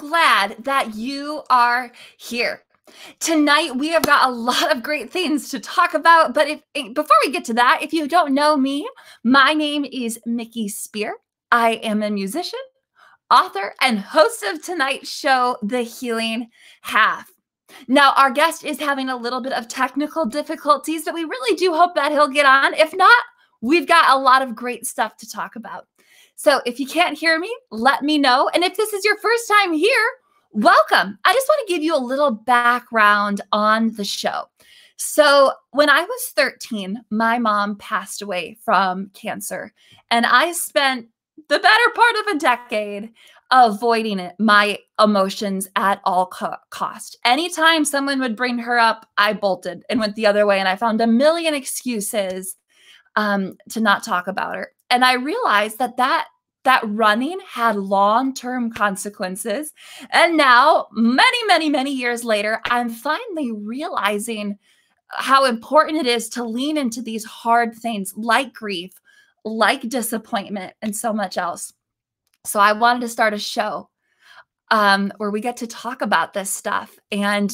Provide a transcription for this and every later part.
glad that you are here. Tonight, we have got a lot of great things to talk about, but before we get to that, if you don't know me, my name is Miki Speer. I am a musician, author, and host of tonight's show, The Healing Half. Now, our guest is having a little bit of technical difficulties, but we really do hope that he'll get on. If not, we've got a lot of great stuff to talk about. So if you can't hear me, let me know. And if this is your first time here, welcome. I just want to give you a little background on the show. So when I was 13, my mom passed away from cancer, and I spent the better part of a decade avoiding my emotions at all cost. Anytime someone would bring her up, I bolted and went the other way, and I found a million excuses to not talk about her. And I realized that running had long-term consequences. And now, many years later, I'm finally realizing how important it is to lean into these hard things like grief, like disappointment, and so much else. So I wanted to start a show where we get to talk about this stuff and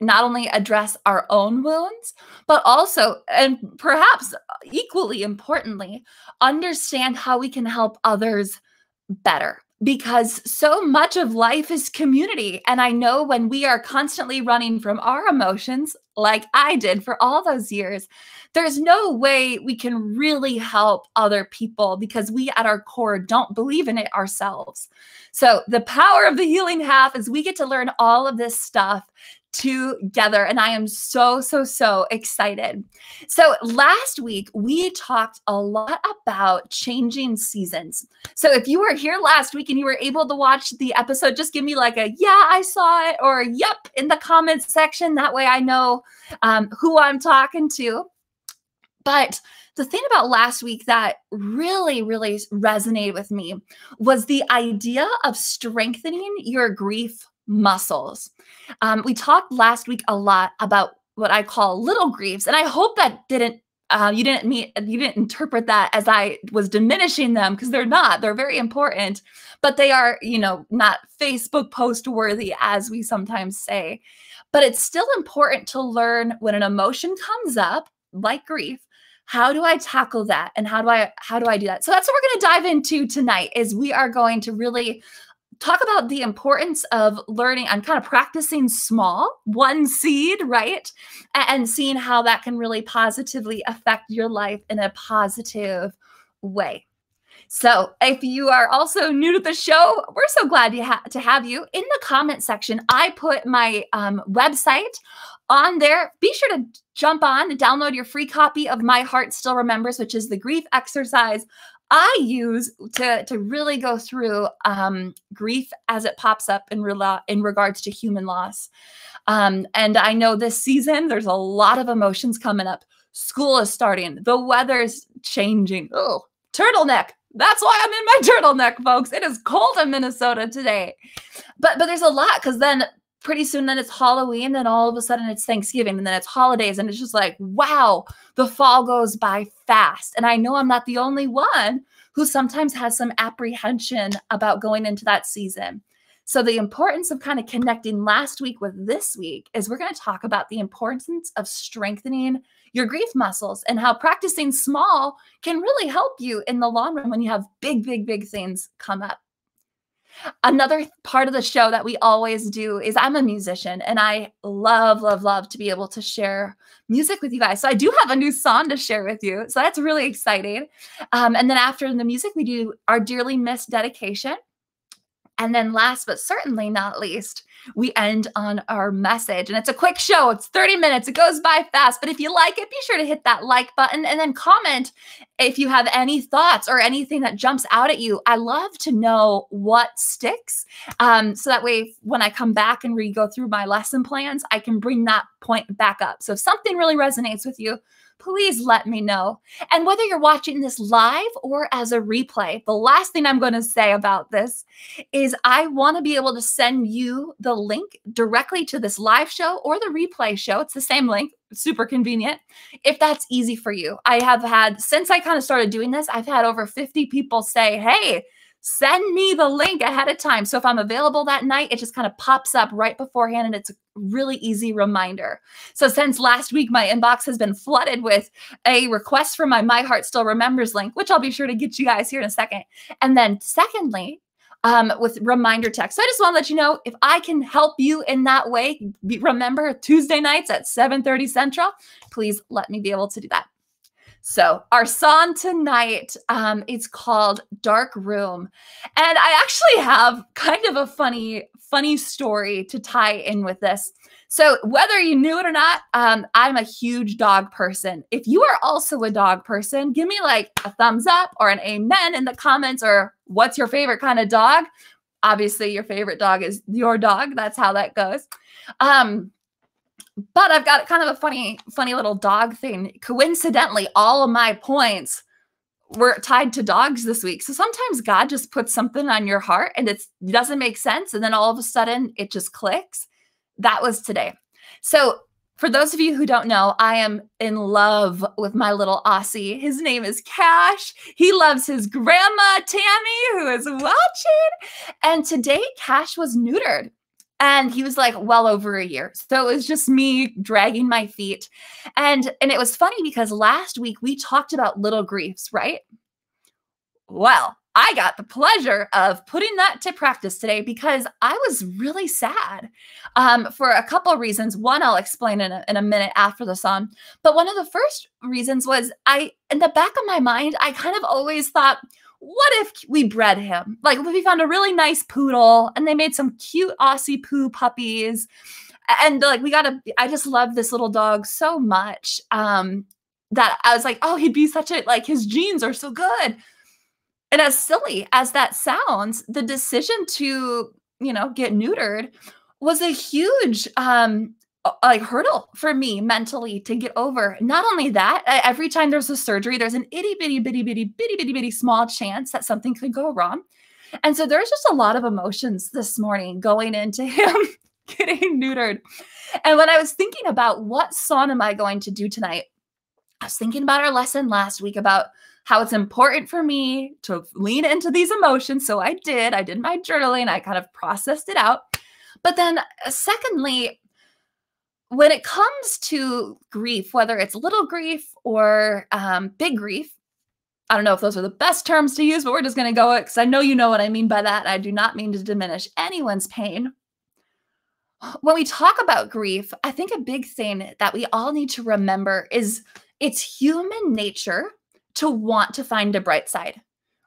not only address our own wounds, but also, and perhaps equally importantly, understand how we can help others better. Because so much of life is community. And I know when we are constantly running from our emotions, like I did for all those years, there's no way we can really help other people because we at our core don't believe in it ourselves. So the power of the healing half is we get to learn all of this stuff together. And I am so excited. So last week, we talked a lot about changing seasons. So if you were here last week and you were able to watch the episode, just give me like a, yeah, I saw it, or yep, in the comments section. That way I know who I'm talking to. But the thing about last week that really resonated with me was the idea of strengthening your grief muscles. We talked last week a lot about what I call little griefs, and I hope that you didn't interpret that as I was diminishing them, because they're not. They're very important, but they are, not Facebook post worthy, as we sometimes say. But it's still important to learn when an emotion comes up, like grief. How do I tackle that, and how do I do that? So that's what we're going to dive into tonight. Is we are going to really talk about the importance of learning and kind of practicing small, one seed, right? And seeing how that can really positively affect your life in a positive way. So if you are also new to the show, we're so glad to have you. In the comment section, I put my website on there. Be sure to jump on and download your free copy of My Heart Still Remembers, which is the grief exercise I use to really go through grief as it pops up in regards to human loss. And I know this season, there's a lot of emotions coming up. School is starting. The weather's changing. Oh, turtleneck. That's why I'm in my turtleneck, folks. It is cold in Minnesota today. But there's a lot, because then pretty soon then it's Halloween, then all of a sudden it's Thanksgiving, and then it's holidays, and it's just like, wow, the fall goes by fast. And I know I'm not the only one who sometimes has some apprehension about going into that season. So the importance of kind of connecting last week with this week is we're going to talk about the importance of strengthening your grief muscles and how practicing small can really help you in the long run when you have big things come up. Another part of the show that we always do is I'm a musician, and I love to be able to share music with you guys. So I do have a new song to share with you. So that's really exciting. And then after the music, we do our dearly missed dedication. And then last but certainly not least, we end on our message. And it's a quick show. It's 30 minutes. It goes by fast. But if you like it, be sure to hit that like button and then comment if you have any thoughts or anything that jumps out at you. I love to know what sticks. So that way, when I come back and re-go through my lesson plans, I can bring that point back up. So if something really resonates with you, please let me know. And whether you're watching this live or as a replay, the last thing I'm going to say about this is I want to be able to send you the link directly to this live show or the replay show. It's the same link. It's super convenient. If that's easy for you. I have had, since I kind of started doing this, I've had over 50 people say, hey, send me the link ahead of time. So if I'm available that night, it just kind of pops up right beforehand and it's a really easy reminder. So since last week, my inbox has been flooded with a request for my Heart Still Remembers link, which I'll be sure to get you guys here in a second. And then secondly, with reminder text. So I just want to let you know, if I can help you in that way, remember Tuesday nights at 7:30 Central, please let me be able to do that. So our song tonight is called Dark Room. And I actually have kind of a funny story to tie in with this. So whether you knew it or not, I'm a huge dog person. If you are also a dog person, give me like a thumbs up or an amen in the comments, or what's your favorite kind of dog? Obviously, your favorite dog is your dog. That's how that goes. But I've got kind of a funny little dog thing. Coincidentally, all of my points were tied to dogs this week. So sometimes God just puts something on your heart and it doesn't make sense. And then all of a sudden it just clicks. That was today. So for those of you who don't know, I am in love with my little Aussie. His name is Cash. He loves his grandma, Tammy, who is watching. And today Cash was neutered. And he was like well over a year. So it was just me dragging my feet. And it was funny because last week we talked about little griefs, right? Well, I got the pleasure of putting that to practice today because I was really sad for a couple of reasons. One, I'll explain in a minute after the song. But one of the first reasons was in the back of my mind, I kind of always thought, what if we bred him? Like if we found a really nice poodle and they made some cute Aussie poo puppies. And like I just love this little dog so much that I was like, oh, he'd be like his genes are so good. And as silly as that sounds, the decision to, get neutered was a huge hurdle for me mentally to get over. Not only that, every time there's a surgery, there's an itty bitty small chance that something could go wrong. And so there's just a lot of emotions this morning going into him getting neutered. And when I was thinking about what song am I going to do tonight, I was thinking about our lesson last week about how it's important for me to lean into these emotions. So I did my journaling. I kind of processed it out. But then secondly, when it comes to grief, whether it's little grief or big grief, I don't know if those are the best terms to use, but we're just going to go because I know you know what I mean by that. I do not mean to diminish anyone's pain. When we talk about grief, I think a big thing that we all need to remember is it's human nature to want to find a bright side,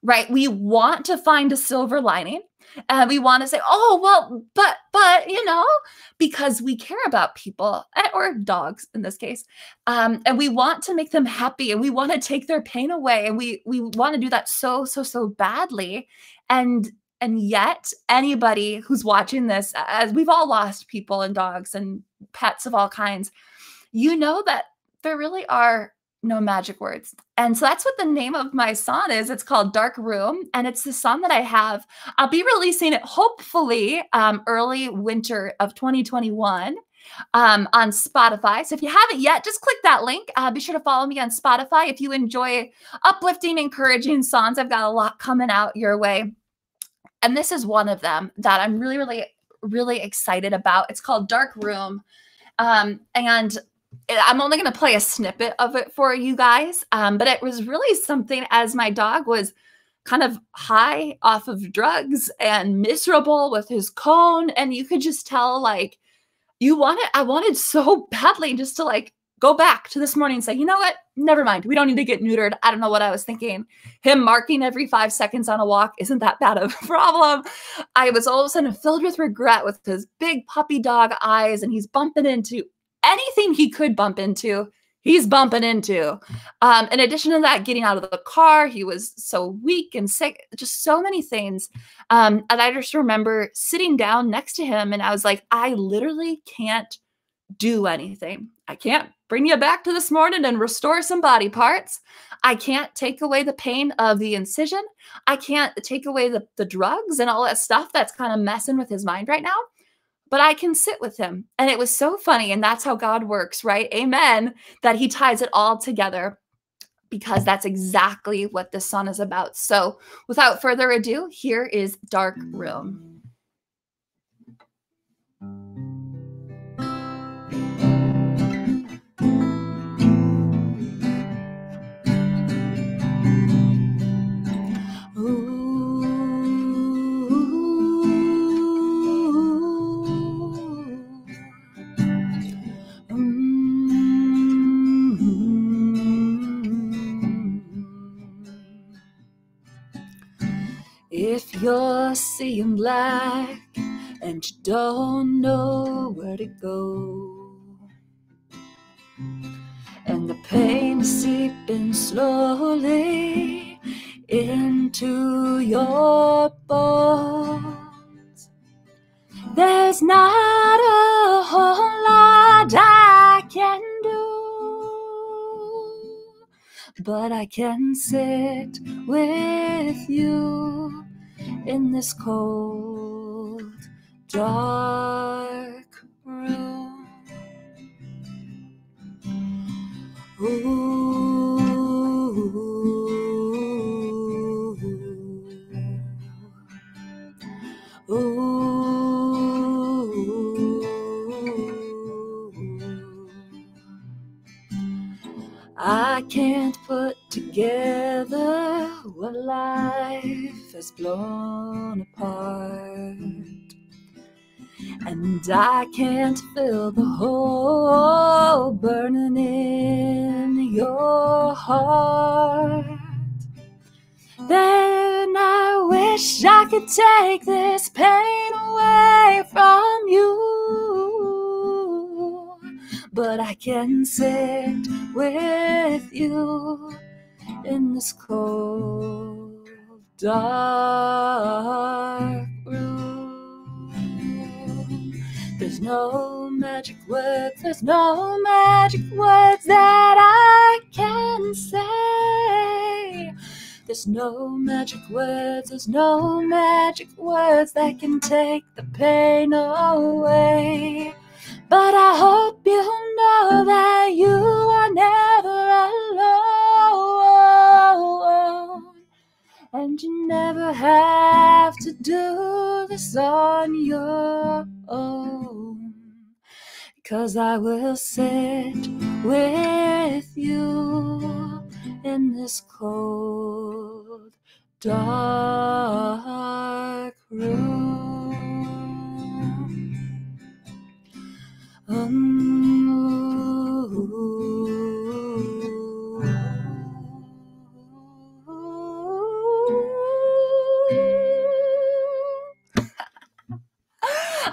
right? We want to find a silver lining. And we want to say, oh, well, but, because we care about people or dogs in this case. And we want to make them happy and we want to take their pain away. And we want to do that so badly. And yet anybody who's watching this, as we've all lost people and dogs and pets of all kinds, that there really are no magic words. And so that's what the name of my song is. It's called Dark Room. And it's the song that I have. I'll be releasing it hopefully early winter of 2021 on Spotify. So if you haven't yet, just click that link. Be sure to follow me on Spotify. If you enjoy uplifting, encouraging songs, I've got a lot coming out your way. And this is one of them that I'm really excited about. It's called Dark Room. And I'm only going to play a snippet of it for you guys. But it was really something as my dog was kind of high off of drugs and miserable with his cone. And you could just tell I wanted so badly just to go back to this morning and say, you know what? Never mind. We don't need to get neutered. I don't know what I was thinking. Him marking every 5 seconds on a walk isn't that bad of a problem. I was all of a sudden filled with regret with his big puppy dog eyes, and he's bumping into anything he could bump into, he's bumping into. In addition to that, getting out of the car, he was so weak and sick, just so many things. And I just remember sitting down next to him and I was like, I literally can't do anything. I can't bring you back to this morning and restore some body parts. I can't take away the pain of the incision. I can't take away the drugs and all that stuff that's kind of messing with his mind right now. But I can sit with him. And it was so funny. And that's how God works, right? Amen. That he ties it all together. because that's exactly what this song is about. So without further ado, here is Dark Room. If you're seeing black and you don't know where to go, and the pain is seeping slowly into your bones, there's not a whole lot I can do, but I can sit with you in this cold, dark room. I can't put together what life has blown apart, and I can't fill the hole burning in your heart. Then I wish I could take this pain away from you, but I can sit with you in this cold, dark room. There's no magic words, there's no magic words that I can say. There's no magic words, there's no magic words that can take the pain away. But I hope you know that you are never alone, and you never have to do this on your own, 'cause I will sit with you in this cold, dark room.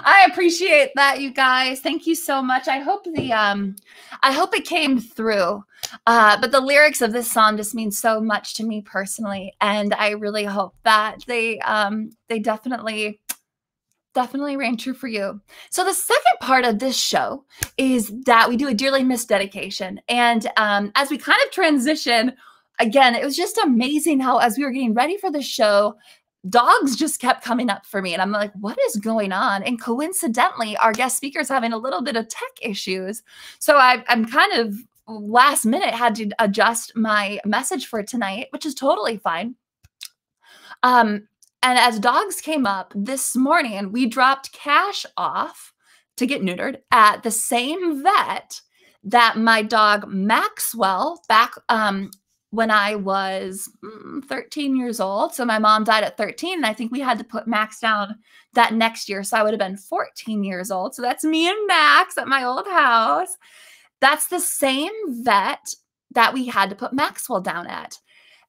I appreciate that, you guys. Thank you so much. I hope it came through. But the lyrics of this song just mean so much to me personally, and I really hope that they definitely rang true for you. So the second part of this show is that we do a Dearly Missed dedication. And as we kind of transition, again, it was just amazing how as we were getting ready for the show, dogs just kept coming up for me. And I'm like, what is going on? And coincidentally, our guest speaker is having a little bit of tech issues. So I'm kind of last minute had to adjust my message for tonight, which is totally fine. And as dogs came up this morning, we dropped Cash off to get neutered at the same vet that my dog Maxwell back when I was 13 years old. So my mom died at 13, and I think we had to put Max down that next year. So I would have been 14 years old. So that's me and Max at my old house. That's the same vet that we had to put Maxwell down at.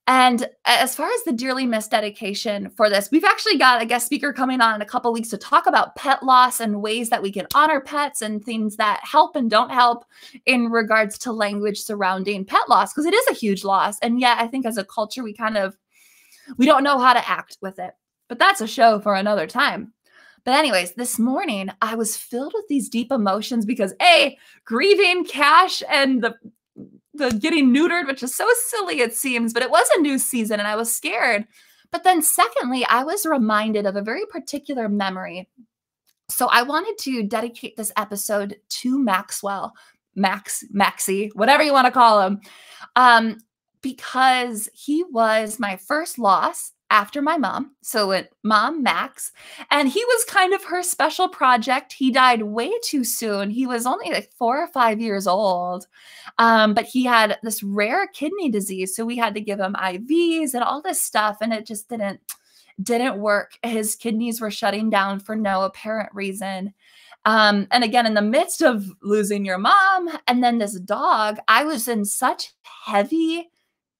And as far as the Dearly Missed dedication for this, we've actually got a guest speaker coming on in a couple weeks to talk about pet loss and ways that we can honor pets and things that help and don't help in regards to language surrounding pet loss, because it is a huge loss. And yet I think as a culture, we don't know how to act with it. But that's a show for another time. But anyways, this morning I was filled with these deep emotions because grieving Cash and the getting neutered, which is so silly it seems, but it was a new season and I was scared. But then secondly, I was reminded of a very particular memory. So I wanted to dedicate this episode to Maxwell, Maxie, whatever you want to call him. because he was my first loss after my mom. So it mom, Max, and he was kind of her special project. He died way too soon. He was only like 4 or 5 years old. But he had this rare kidney disease. So we had to give him IVs and all this stuff. And it just didn't work. His kidneys were shutting down for no apparent reason. And again, in the midst of losing your mom and then this dog, I was in such heavy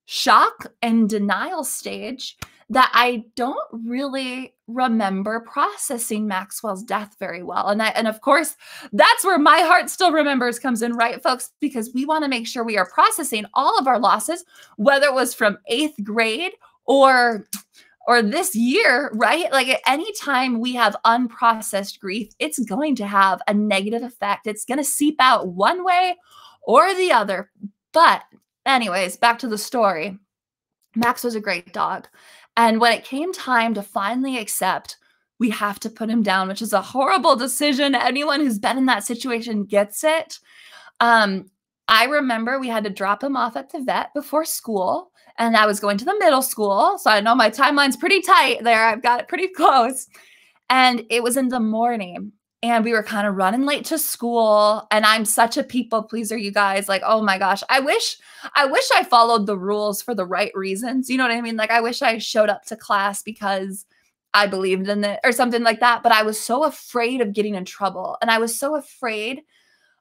shock and denial stage that I don't really remember processing Maxwell's death very well. And of course, that's where my heart still remembers comes in, right, folks? Because we want to make sure we are processing all of our losses, whether it was from 8th grade or this year, right? Like at any time we have unprocessed grief, it's going to have a negative effect. It's going to seep out one way or the other. But anyways, back to the story. Max was a great dog. And when it came time to finally accept, we have to put him down, which is a horrible decision. Anyone who's been in that situation gets it. I remember we had to drop him off at the vet before school, and I was going to the middle school. So I know my timeline's pretty tight there. I've got it pretty close. And it was in the morning, and we were kind of running late to school. And I'm such a people pleaser, you guys. Like, oh my gosh, I wish I followed the rules for the right reasons. You know what I mean? Like, I wish I showed up to class because I believed in it or something like that. But I was so afraid of getting in trouble. And I was so afraid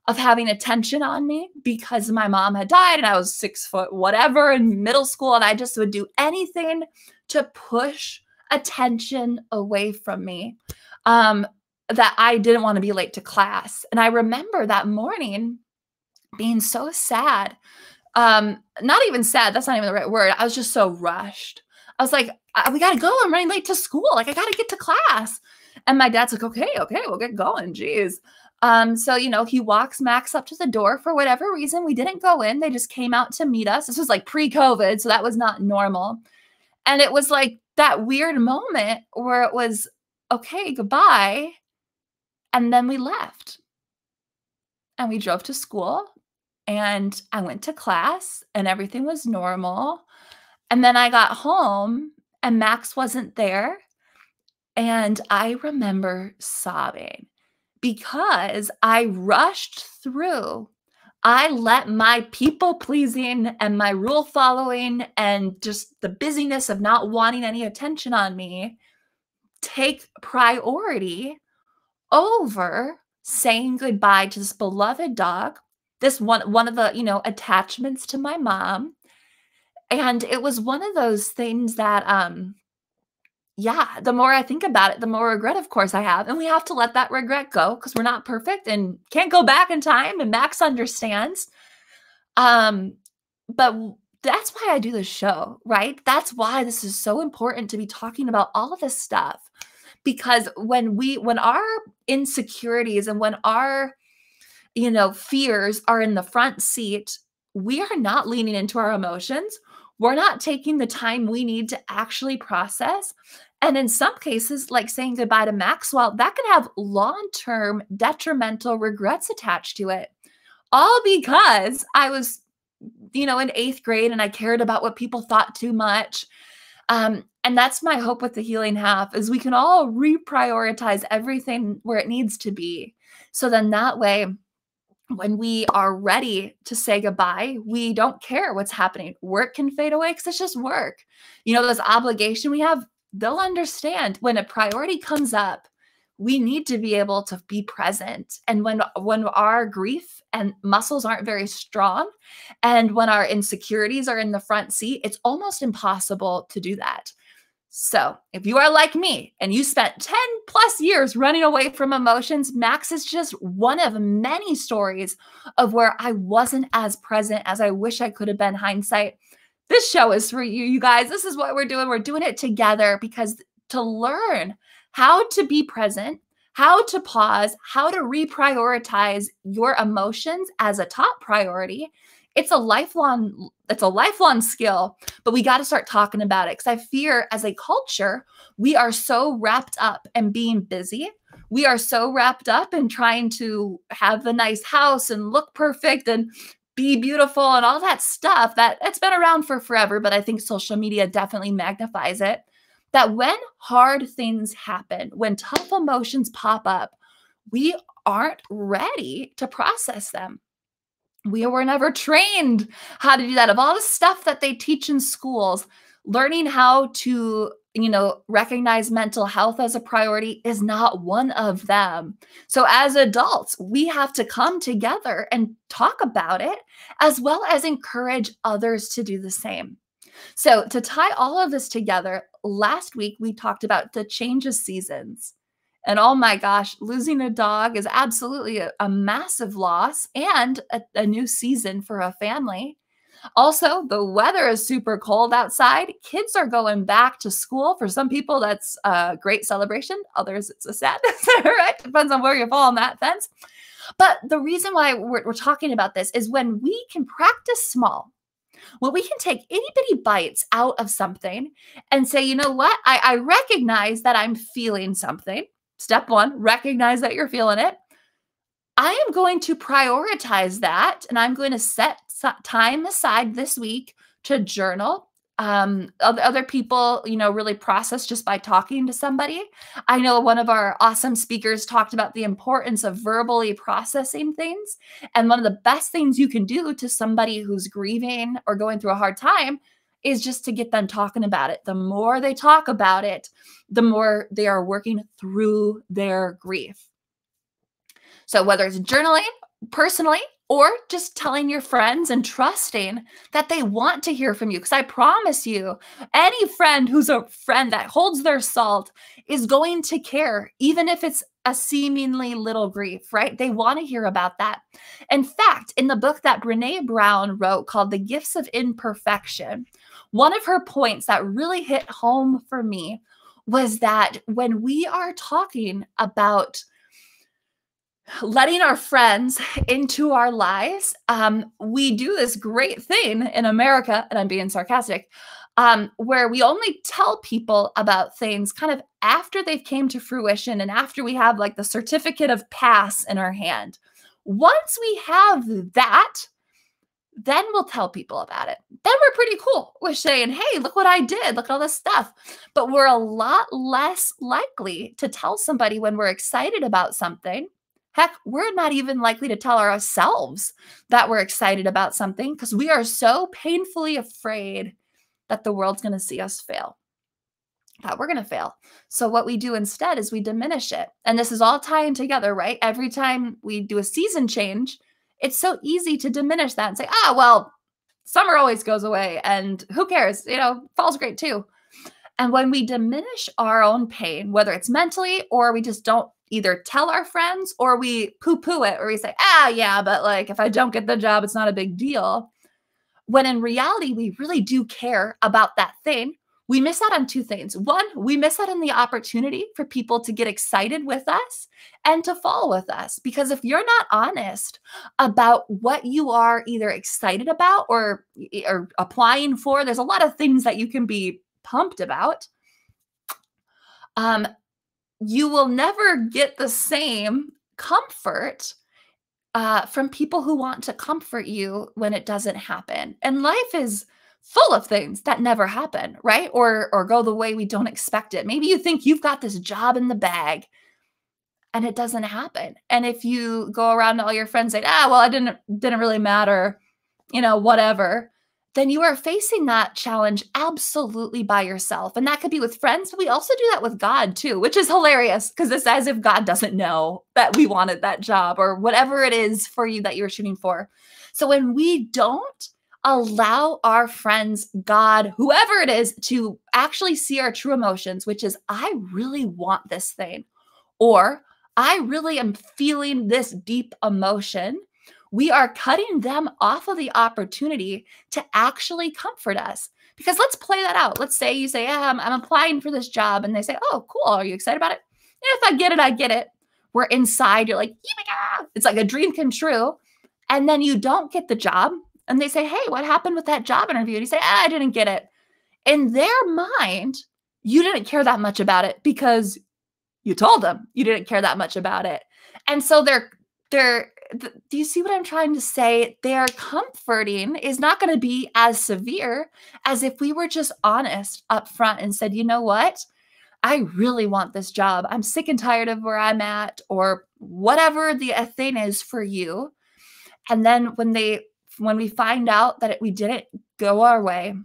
of having attention on me because my mom had died and I was 6 foot whatever in middle school. And I just would do anything to push attention away from me, that I didn't want to be late to class. And I remember that morning being so sad. Not even sad. That's not even the right word. I was just so rushed. I was like, we got to go. I'm running late to school. Like, I got to get to class. And my dad's like, okay, we'll get going. Jeez. So, he walks Max up to the door. For whatever reason, we didn't go in. They just came out to meet us. This was like pre-COVID, so that was not normal. And it was like that weird moment where it was, okay, goodbye. And then we left. And we drove to school. And I went to class. And everything was normal. And then I got home. And Max wasn't there. And I remember sobbing. Because I rushed through. I let my people pleasing and my rule following and just the busyness of not wanting any attention on me take priority over saying goodbye to this beloved dog, this one of the, attachments to my mom. And it was one of those things that, the more I think about it, the more regret, of course, I have. And we have to let that regret go because we're not perfect and can't go back in time. And Max understands. But that's why I do this show, right? That's why this is so important to be talking about all of this stuff. Because when our insecurities and when our, fears are in the front seat, we are not leaning into our emotions. We're not taking the time we need to actually process. And in some cases, like saying goodbye to Maxwell, that can have long-term detrimental regrets attached to it. All because I was, in 8th grade and I cared about what people thought too much. And that's my hope with the healing half is we can all reprioritize everything where it needs to be. So then that way, when we are ready to say goodbye, we don't care what's happening. Work can fade away because it's just work. This obligation we have, they'll understand when a priority comes up, we need to be able to be present. And when our grief and muscles aren't very strong, and when our insecurities are in the front seat, it's almost impossible to do that. So if you are like me and you spent 10 plus years running away from emotions, Max is just one of many stories of where I wasn't as present as I wish I could have been. Hindsight. This show is for you, you guys. This is what we're doing. We're doing it together because to learn how to be present, how to pause, how to reprioritize your emotions as a top priority, it's a lifelong skill, but we got to start talking about it because I fear as a culture, we are so wrapped up in being busy. We are so wrapped up in trying to have the nice house and look perfect and be beautiful and all that stuff that it's been around for forever, but I think social media definitely magnifies it. That when hard things happen, when tough emotions pop up, we aren't ready to process them. We were never trained how to do that. Of all the stuff that they teach in schools, learning how to, recognize mental health as a priority is not one of them. So as adults, we have to come together and talk about it, as well as encourage others to do the same. So to tie all of this together, last week we talked about the change of seasons. And oh my gosh, losing a dog is absolutely a massive loss and a new season for a family. Also, the weather is super cold outside. Kids are going back to school. For some people, that's a great celebration. Others, it's a sadness, right? Depends on where you fall on that fence. But the reason why we're talking about this is when we can practice small, when we can take itty bitty bites out of something and say, you know what? I recognize that I'm feeling something. Step one, recognize that you're feeling it. I am going to prioritize that, and I'm going to set time aside this week to journal. Other people, really process just by talking to somebody. I know one of our awesome speakers talked about the importance of verbally processing things. And one of the best things you can do to somebody who's grieving or going through a hard time is just to get them talking about it. The more they talk about it, the more they are working through their grief. So whether it's journaling personally or just telling your friends and trusting that they want to hear from you. Because I promise you, any friend who's a friend that holds their salt is going to care, even if it's a seemingly little grief, right? They want to hear about that. In fact, in the book that Brene Brown wrote called The Gifts of Imperfection, one of her points that really hit home for me was that when we are talking about letting our friends into our lives, we do this great thing in America, and I'm being sarcastic, where we only tell people about things kind of after they've came to fruition and after we have like the certificate of pass in our hand. Once we have that, then we'll tell people about it. Then we're pretty cool. We're saying, hey, look what I did. Look at all this stuff. But we're a lot less likely to tell somebody when we're excited about something. Heck, we're not even likely to tell ourselves that we're excited about something because we are so painfully afraid that the world's going to see us fail, that we're going to fail. So what we do instead is we diminish it. And this is all tying together, right? Every time we do a season change, it's so easy to diminish that and say, well, summer always goes away and who cares? Fall's great too. And when we diminish our own pain, whether it's mentally or we just don't either tell our friends or we poo-poo it or we say, yeah, but like if I don't get the job, it's not a big deal. When in reality, we really do care about that thing. We miss out on two things. One, we miss out on the opportunity for people to get excited with us and to fall with us. Because if you're not honest about what you are either excited about or applying for, there's a lot of things that you can be pumped about. You will never get the same comfort from people who want to comfort you when it doesn't happen. And life is full of things that never happen, right? Or go the way we don't expect it. Maybe you think you've got this job in the bag and it doesn't happen. And if you go around to all your friends saying, well, it didn't really matter, whatever, then you are facing that challenge absolutely by yourself. And that could be with friends. But we also do that with God too, which is hilarious because it's as if God doesn't know that we wanted that job or whatever it is for you that you're shooting for. So when we don't allow our friends, God, whoever it is, to actually see our true emotions, which is, I really want this thing, or I really am feeling this deep emotion, we are cutting them off of the opportunity to actually comfort us. Because let's play that out. Let's say you say, I'm applying for this job. And they say, oh, cool. Are you excited about it? Yeah, if I get it, I get it. We're inside. You're like, yeah. It's like a dream come true. And then you don't get the job. And they say, hey, what happened with that job interview? And you say, I didn't get it. In their mind, you didn't care that much about it because you told them you didn't care that much about it. And so they're do you see what I'm trying to say? Their comforting is not going to be as severe as if we were just honest up front and said, you know what? I really want this job. I'm sick and tired of where I'm at, or whatever the thing is for you. And then when we find out that we didn't go our way,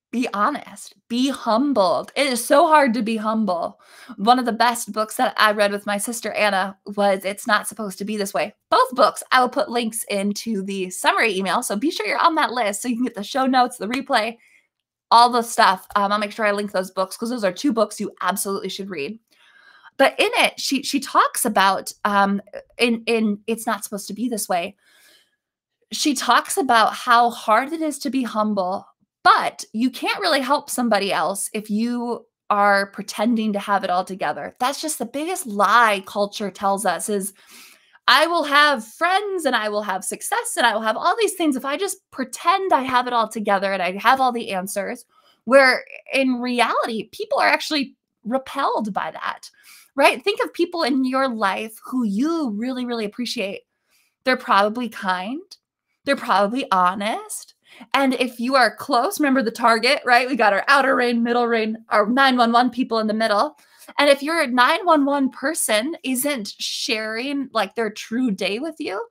be honest, be humbled. It is so hard to be humble. One of the best books that I read with my sister Anna was It's Not Supposed to Be This Way. Both books, I will put links into the summary email. So be sure you're on that list so you can get the show notes, the replay, all the stuff. I'll make sure I link those books because those are two books you absolutely should read. But in it, she talks about in It's Not Supposed to Be This Way. She talks about how hard it is to be humble, but you can't really help somebody else if you are pretending to have it all together. That's just the biggest lie culture tells us is I will have friends and I will have success and I will have all these things if I just pretend I have it all together and I have all the answers, where in reality, people are actually repelled by that, right? Think of people in your life who you really, really appreciate. They're probably kind. They're probably honest. And if you are close, remember the target, right? We got our outer ring, middle ring, our 911 people in the middle. And if your 911 person isn't sharing like their true day with you,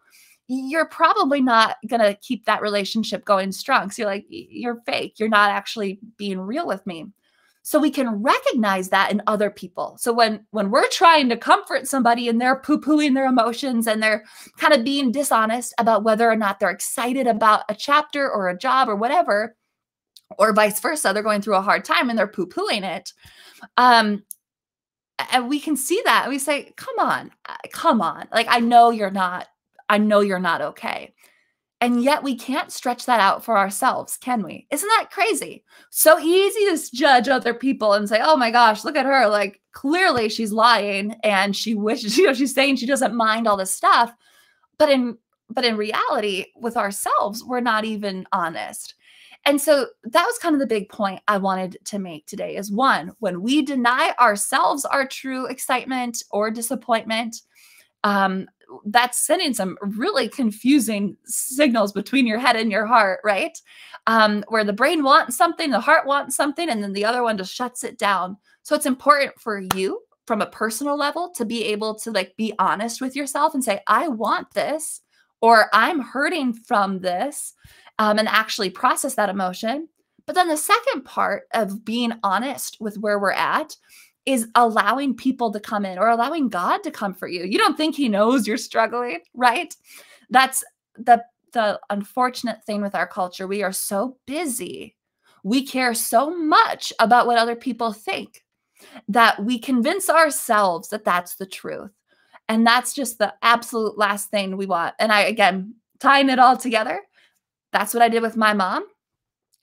you're probably not going to keep that relationship going strong. So you're like, you're fake. You're not actually being real with me. So we can recognize that in other people. So when we're trying to comfort somebody and they're poo-pooing their emotions and they're kind of being dishonest about whether or not they're excited about a chapter or a job or whatever, or vice versa, they're going through a hard time and they're poo-pooing it. And we can see that. We say, come on. Like, I know you're not okay. And yet we can't stretch that out for ourselves, can we? Isn't that crazy? So easy to judge other people and say, oh my gosh, look at her. Like, clearly she's lying and she wishes, she's saying she doesn't mind all this stuff. But in reality, with ourselves, we're not even honest. And so that was kind of the big point I wanted to make today is one, when we deny ourselves our true excitement or disappointment, that's sending some really confusing signals between your head and your heart, right? Where the brain wants something, the heart wants something, and then the other one just shuts it down. So it's important for you from a personal level to be able to like be honest with yourself and say, I want this, or I'm hurting from this, and actually process that emotion. But then the second part of being honest with where we're at is allowing people to come in or allowing God to comfort you. You don't think he knows you're struggling, right? That's the unfortunate thing with our culture. We are so busy. We care so much about what other people think that we convince ourselves that that's the truth. And that's just the absolute last thing we want. And again, tying it all together, that's what I did with my mom.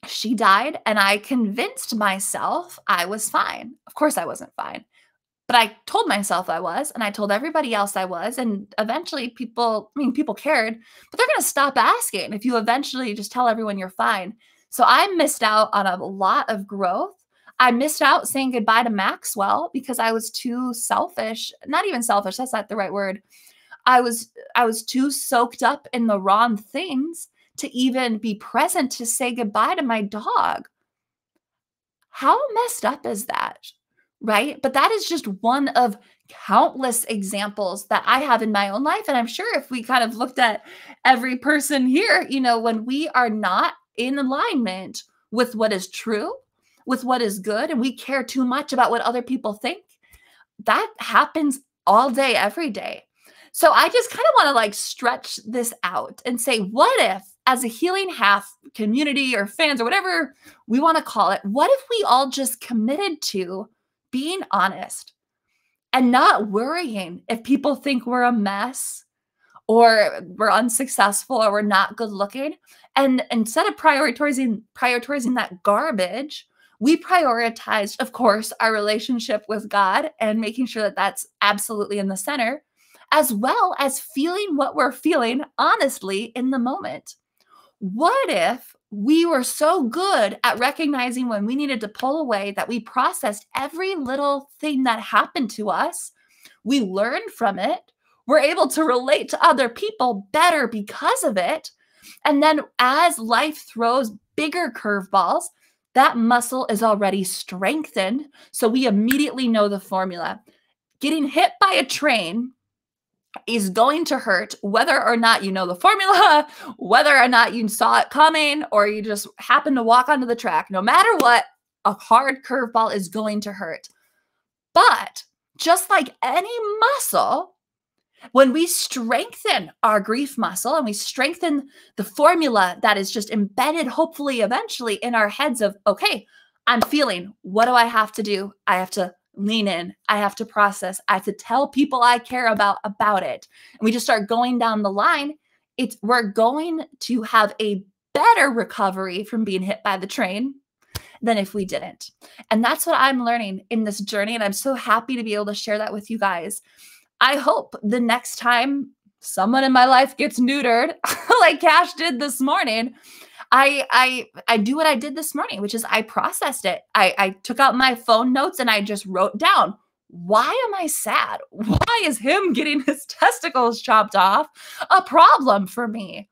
She died and I convinced myself I was fine. Of course I wasn't fine, but I told myself I was, and I told everybody else I was. And eventually people cared, but they're going to stop asking if you eventually just tell everyone you're fine. So I missed out on a lot of growth. I missed out saying goodbye to Maxwell because I was too selfish. Not even selfish. That's not the right word. I was too soaked up in the wrong things to even be present to say goodbye to my dog. How messed up is that, right? But that is just one of countless examples that I have in my own life. And I'm sure if we kind of looked at every person here, when we are not in alignment with what is true, with what is good, and we care too much about what other people think, that happens all day, every day. So I just kind of want to like stretch this out and say, what if as a Healing Half community or fans or whatever we want to call it, what if we all just committed to being honest and not worrying if people think we're a mess or we're unsuccessful or we're not good looking? And instead of prioritizing that garbage, we prioritized, of course, our relationship with God and making sure that that's absolutely in the center, as well as feeling what we're feeling honestly in the moment. What if we were so good at recognizing when we needed to pull away that we processed every little thing that happened to us, we learned from it, We're able to relate to other people better because of it. And then as life throws bigger curveballs, that muscle is already strengthened. So we immediately know the formula. Getting hit by a train is going to hurt whether or not you know the formula, whether or not you saw it coming, or you just happen to walk onto the track. No matter what, a hard curveball is going to hurt. But just like any muscle, when we strengthen our grief muscle and we strengthen the formula that is just embedded, hopefully, eventually in our heads of, okay, I'm feeling, what do I have to do? I have to lean in. I have to process. I have to tell people I care about it. And we just start going down the line. We're going to have a better recovery from being hit by the train than if we didn't. And that's what I'm learning in this journey. And I'm so happy to be able to share that with you guys. I hope the next time someone in my life gets neutered, like Cash did this morning, I do what I did this morning, which is I processed it. I took out my phone notes and I just wrote down, why am I sad? Why is him getting his testicles chopped off a problem for me?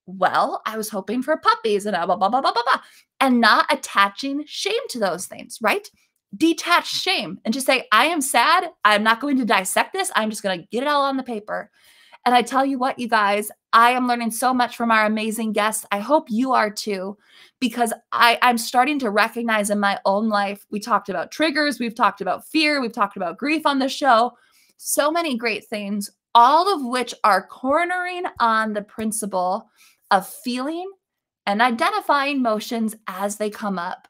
Well, I was hoping for puppies and blah, blah, blah, blah, blah, blah, and not attaching shame to those things, right? Detach shame and just say, I am sad. I'm not going to dissect this. I'm just going to get it all on the paper. And I tell you what, you guys, I am learning so much from our amazing guests. I hope you are too, because I'm starting to recognize in my own life, we talked about triggers, we've talked about fear, we've talked about grief on the show, so many great things, all of which are cornering on the principle of feeling and identifying emotions as they come up.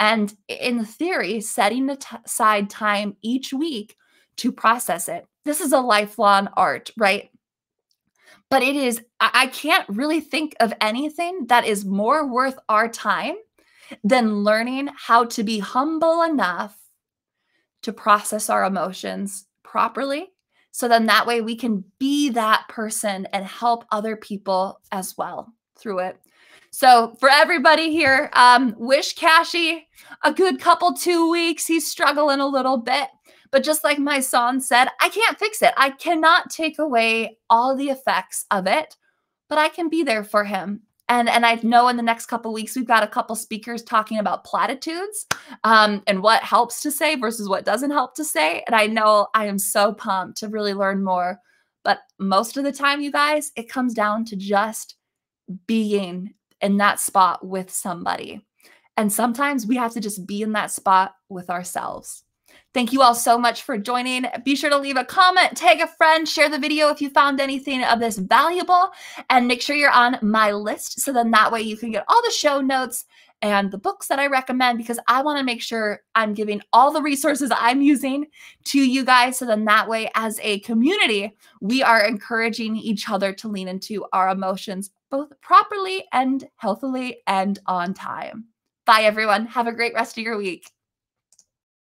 And in theory, setting aside time each week to process it. This is a lifelong art, right? But it is, I can't really think of anything that is more worth our time than learning how to be humble enough to process our emotions properly. So then that way we can be that person and help other people as well through it. So for everybody here, wish Cashy a good couple 2 weeks. He's struggling a little bit, but just like my son said, I can't fix it. I cannot take away all the effects of it, but I can be there for him. And I know in the next couple weeks, we've got a couple speakers talking about platitudes and what helps to say versus what doesn't help to say. And I know I am so pumped to really learn more. But most of the time, you guys, it comes down to just being in that spot with somebody. And sometimes we have to just be in that spot with ourselves. Thank you all so much for joining. Be sure to leave a comment, tag a friend, share the video if you found anything of this valuable, and make sure you're on my list so then that way you can get all the show notes and the books that I recommend, because I want to make sure I'm giving all the resources I'm using to you guys. So then that way, as a community, we are encouraging each other to lean into our emotions both properly and healthily and on time. Bye, everyone. Have a great rest of your week.